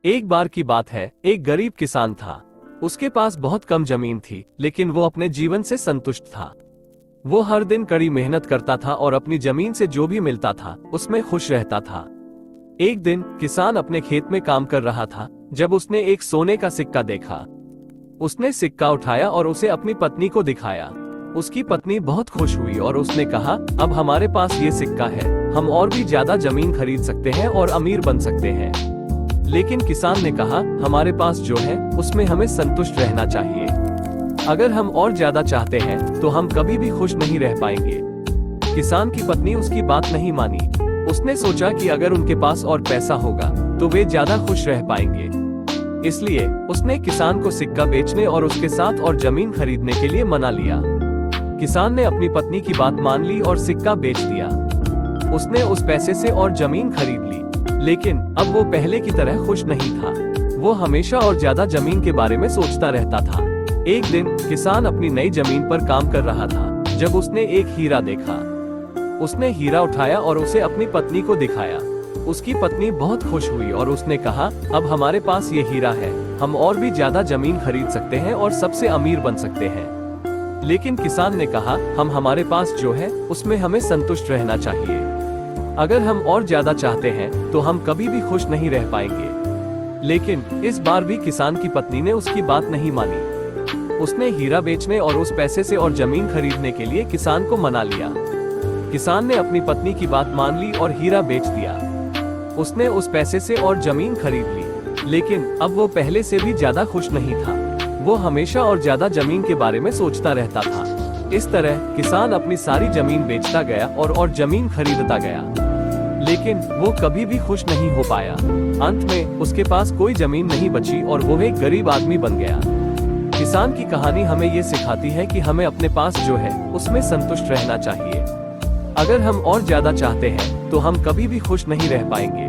एक बार की बात है, एक गरीब किसान था। उसके पास बहुत कम जमीन थी, लेकिन वो अपने जीवन से संतुष्ट था। वो हर दिन कड़ी मेहनत करता था और अपनी जमीन से जो भी मिलता था उसमें खुश रहता था। एक दिन किसान अपने खेत में काम कर रहा था जब उसने एक सोने का सिक्का देखा। उसने सिक्का उठाया और उसे अपनी पत्नी को दिखाया। उसकी पत्नी बहुत खुश हुई और उसने कहा, अब हमारे पास ये सिक्का है, हम और भी ज्यादा जमीन खरीद सकते हैं और अमीर बन सकते हैं। लेकिन किसान ने कहा, हमारे पास जो है उसमें हमें संतुष्ट रहना चाहिए। अगर हम और ज्यादा चाहते हैं तो हम कभी भी खुश नहीं रह पाएंगे। किसान की पत्नी उसकी बात नहीं मानी। उसने सोचा कि अगर उनके पास और पैसा होगा तो वे ज्यादा खुश रह पाएंगे। इसलिए उसने किसान को सिक्का बेचने और उसके साथ और जमीन खरीदने के लिए मना लिया। किसान ने अपनी पत्नी की बात मान ली और सिक्का बेच दिया। उसने उस पैसे से और जमीन खरीद ली, लेकिन अब वो पहले की तरह खुश नहीं था। वो हमेशा और ज्यादा जमीन के बारे में सोचता रहता था। एक दिन किसान अपनी नई जमीन पर काम कर रहा था जब उसने एक हीरा देखा। उसने हीरा उठाया और उसे अपनी पत्नी को दिखाया। उसकी पत्नी बहुत खुश हुई और उसने कहा, अब हमारे पास ये हीरा है, हम और भी ज्यादा जमीन खरीद सकते हैं और सबसे अमीर बन सकते हैं। लेकिन किसान ने कहा, हम हमारे पास जो है उसमें हमें संतुष्ट रहना चाहिए। अगर हम और ज्यादा चाहते हैं तो हम कभी भी खुश नहीं रह पाएंगे। लेकिन इस बार भी किसान की पत्नी ने उसकी बात नहीं मानी। उसने हीरा बेचने और उस पैसे से और जमीन खरीदने के लिए किसान को मना लिया। किसान ने अपनी पत्नी की बात मान ली और हीरा बेच दिया। उसने उस पैसे से और जमीन खरीद ली, लेकिन अब वो पहले से भी ज्यादा खुश नहीं था। वो हमेशा और ज्यादा जमीन के बारे में सोचता रहता था। इस तरह किसान अपनी सारी जमीन बेचता गया और जमीन खरीदता गया, लेकिन वो कभी भी खुश नहीं हो पाया। अंत में उसके पास कोई जमीन नहीं बची और वो एक गरीब आदमी बन गया। किसान की कहानी हमें ये सिखाती है कि हमें अपने पास जो है उसमें संतुष्ट रहना चाहिए। अगर हम और ज्यादा चाहते हैं तो हम कभी भी खुश नहीं रह पाएंगे।